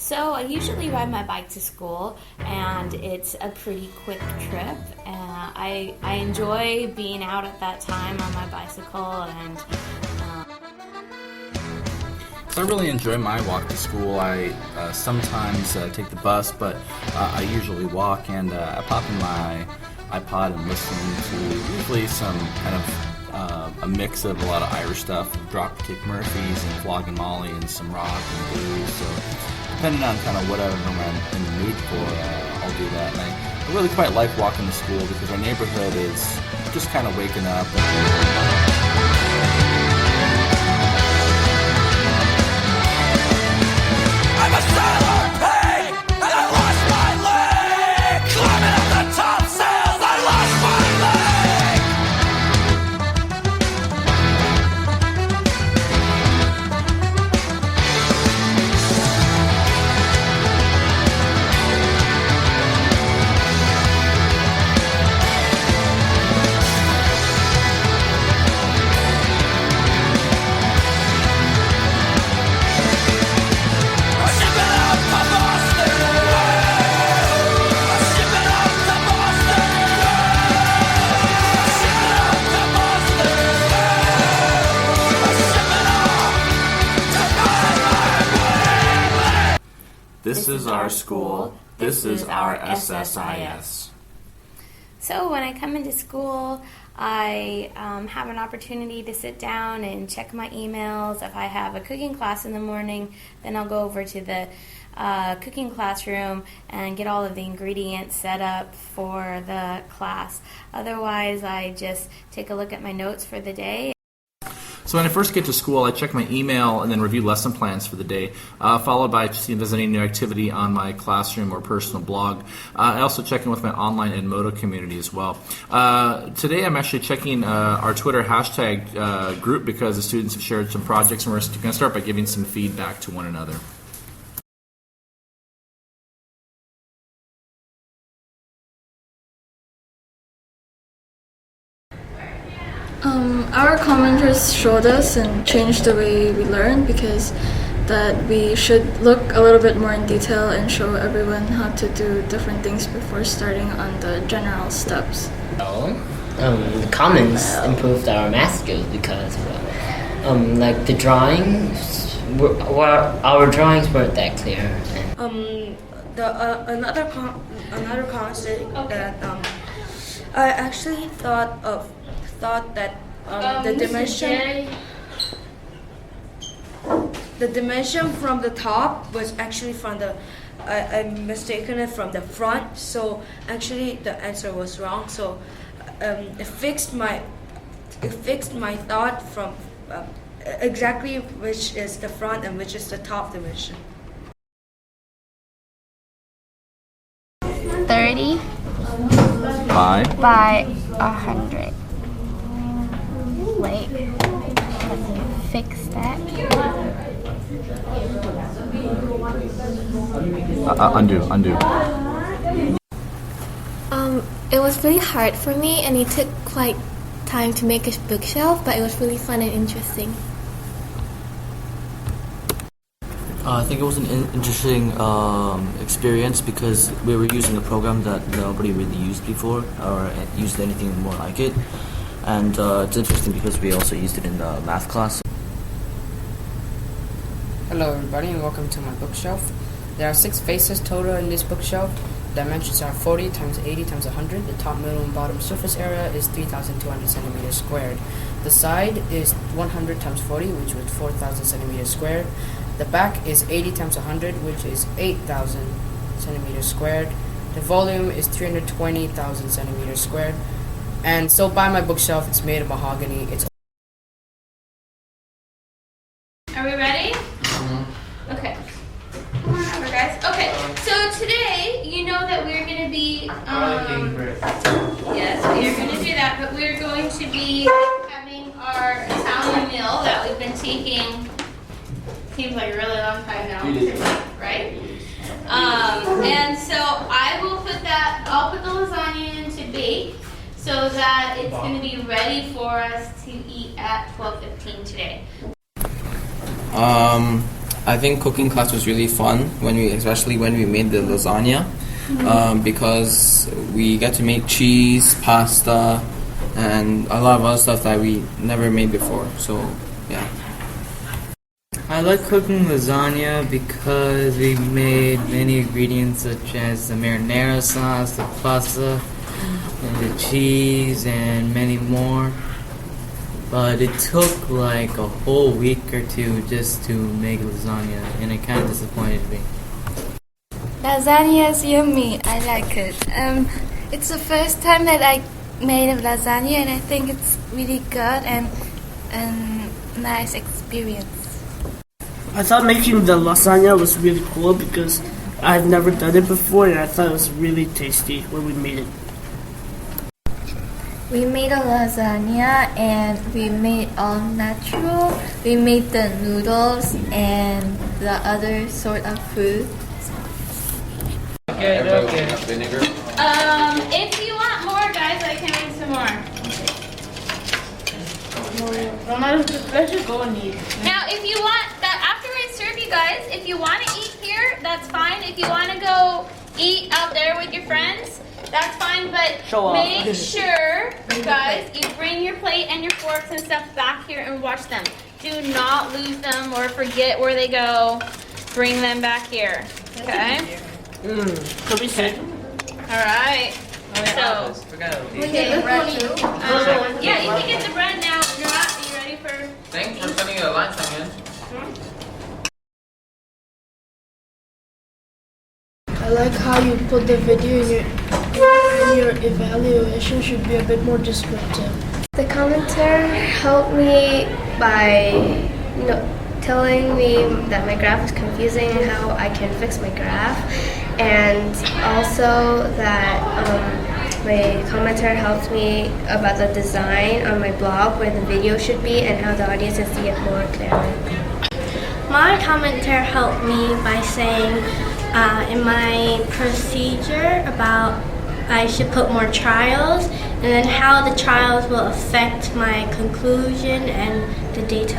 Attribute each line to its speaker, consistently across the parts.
Speaker 1: So I usually ride my bike to school, and it's a pretty quick trip. I enjoy being out at that time on my bicycle, and
Speaker 2: So I really enjoy my walk to school. I sometimes take the bus, but I usually walk, and I pop in my iPod and listen to usually some kind of a mix of a lot of Irish stuff, Dropkick Murphys and Flog and Molly, and some rock and blues. So depending on kind of whatever I'm in the mood for, I'll do that. And I really quite like walking to school because our neighborhood is just kind of waking up.
Speaker 3: I'm a sailor pig, and I lost my leg. Climbing up the top sails, I lost my leg.
Speaker 2: This is our school. This is our SSIS.
Speaker 1: So when I come into school, I have an opportunity to sit down and check my emails. If I have a cooking class in the morning, then I'll go over to the cooking classroom and get all of the ingredients set up for the class. Otherwise, I just take a look at my notes for the day.
Speaker 2: So when I first get to school, I check my email and then review lesson plans for the day, followed by seeing if there's any new activity on my classroom or personal blog. I also check in with my online Edmodo community as well. Today I'm actually checking our Twitter hashtag group because the students have shared some projects, and we're going to start by giving some feedback to one another.
Speaker 4: Our commenters showed us and changed the way we learn, because that we should look a little bit more in detail and show everyone how to do different things before starting on the general steps.
Speaker 5: The comments improved our math skills because, like the drawings, our drawings weren't that clear.
Speaker 6: Another concept that I actually thought that the dimension from the top was actually from the I mistaken it from the front, so actually the answer was wrong. So it fixed my thought from exactly which is the front and which is the top dimension.
Speaker 7: 30
Speaker 2: Bye.
Speaker 7: by 100. Wait, let me fix that.
Speaker 2: Undo.
Speaker 8: It was really hard for me, and it took quite time to make a bookshelf, but it was really fun and interesting.
Speaker 9: I think it was an interesting experience because we were using a program that nobody really used before or used anything more like it. And it's interesting because we also used it in the math class.
Speaker 10: Hello everybody, and welcome to my bookshelf. There are 6 faces total in this bookshelf. The dimensions are 40 times 80 times 100. The top, middle, and bottom surface area is 3,200 centimeters squared. The side is 100 times 40, which was 4,000 centimeters squared. The back is 80 times 100, which is 8,000 centimeters squared. The volume is 320,000 centimeters squared. And so by my bookshelf, it's made of mahogany.
Speaker 1: Are we ready? Okay. Come on over, guys. Okay, so today, you know that we're going to be, yes, we are going to do that, but we're going to be having our Italian meal that we've been taking, seems like a really long time now, right? And so I'll put the lasagna in to bake so that it's going to be ready for us to eat at 12:15 today.
Speaker 11: I think cooking class was really fun especially when we made the lasagna, because we got to make cheese, pasta, and a lot of other stuff that we never made before. So yeah.
Speaker 12: I like cooking lasagna because we made many ingredients such as the marinara sauce, the pasta, and the cheese, and many more. But it took like a whole week or two just to make lasagna, and it kind of disappointed me.
Speaker 8: Lasagna is yummy. I like it. It's the first time that I made a lasagna, and I think it's really good and nice experience.
Speaker 13: I thought making the lasagna was really cool because I've never done it before, and I thought it was really tasty when we made it.
Speaker 8: We made a lasagna and we made all natural. We made the noodles and the other sort of food.
Speaker 12: Okay.
Speaker 2: Vinegar.
Speaker 1: If you want more, guys, I can make some more.
Speaker 6: Let's just go and eat.
Speaker 1: Now, if you want that, after I serve you guys, if you want to eat here, that's fine. If you want to go eat out there with your friends, that's fine. But make sure, you guys, you bring your plate and your forks and stuff back here and wash them. Do not lose them or forget where they go. Bring them back here. Okay?
Speaker 13: Can we sit?
Speaker 1: All right. So,
Speaker 6: Okay,
Speaker 1: yeah, you can get the bread now. You're out. Are you ready for?
Speaker 11: Thanks for spending your lunch again.
Speaker 14: I like how you put the video in your evaluation should be a bit more descriptive.
Speaker 8: The commentator helped me by telling me that my graph is confusing and how I can fix my graph, and also that my commentator helped me about the design on my blog where the video should be and how the audience can see it more clearly.
Speaker 15: My commentator helped me by saying in my procedure about I should put more trials and then how the trials will affect my conclusion and the data.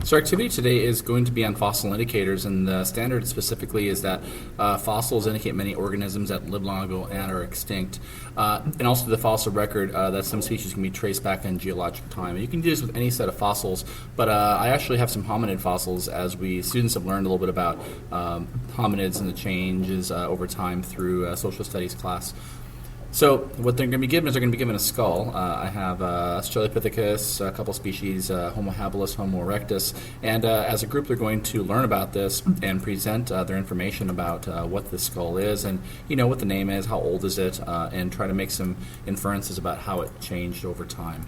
Speaker 2: So our activity today is going to be on fossil indicators, and the standard specifically is that fossils indicate many organisms that lived long ago and are extinct, and also the fossil record that some species can be traced back in geologic time. And you can do this with any set of fossils, but I actually have some hominid fossils, as students have learned a little bit about hominids and the changes over time through social studies class. So what they're going to be given is they're going to be given a skull. I have Australopithecus, a couple species, Homo habilis, Homo erectus, and as a group they're going to learn about this and present their information about what the skull is and what the name is, how old is it, and try to make some inferences about how it changed over time.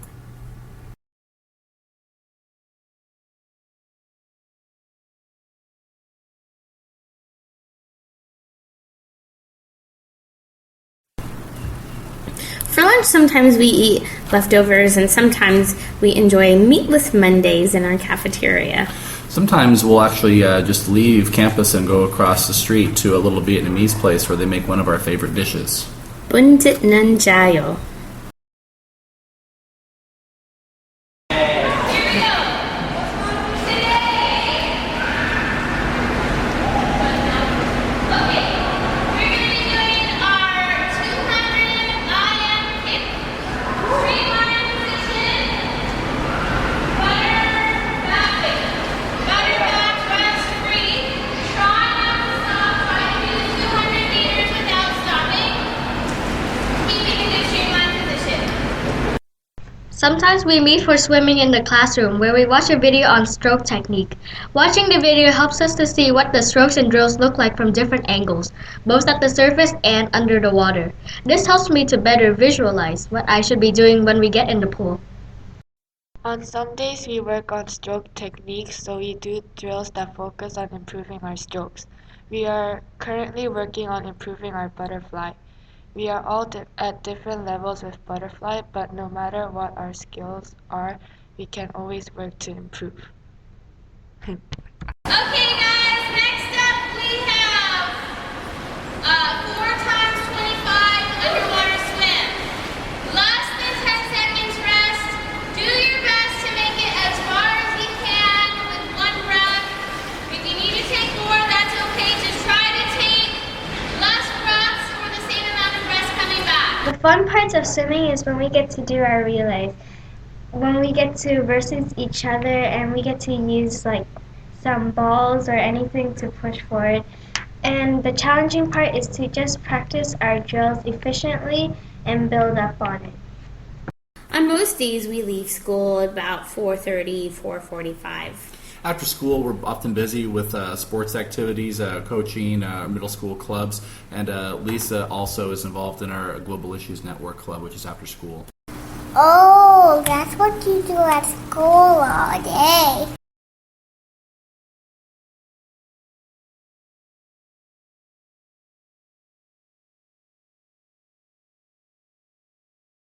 Speaker 1: For lunch, sometimes we eat leftovers, and sometimes we enjoy meatless Mondays in our cafeteria.
Speaker 2: Sometimes we'll actually just leave campus and go across the street to a little Vietnamese place where they make one of our favorite dishes.
Speaker 1: Bún thịt nướng cháo.
Speaker 15: Sometimes we meet for swimming in the classroom where we watch a video on stroke technique. Watching the video helps us to see what the strokes and drills look like from different angles, both at the surface and under the water. This helps me to better visualize what I should be doing when we get in the pool.
Speaker 16: On some days we work on stroke techniques, so we do drills that focus on improving our strokes. We are currently working on improving our butterfly. We are all at different levels with butterfly, but no matter what our skills are, we can always work to improve.
Speaker 1: Okay, guys, next up we have 4 times 25 underwater swim. Less than 10 seconds rest. Do your best to make it as far as you
Speaker 17: The fun parts of swimming is when we get to do our relays. When we get to versus each other and we get to use like some balls or anything to push forward. And the challenging part is to just practice our drills efficiently and build up on it.
Speaker 1: On most days, we leave school at about 4:30, 4:45.
Speaker 18: After school, we're often busy with sports activities, coaching, middle school clubs, and Lisa also is involved in our Global Issues Network Club, which is after school.
Speaker 19: Oh, that's what you do at school all day.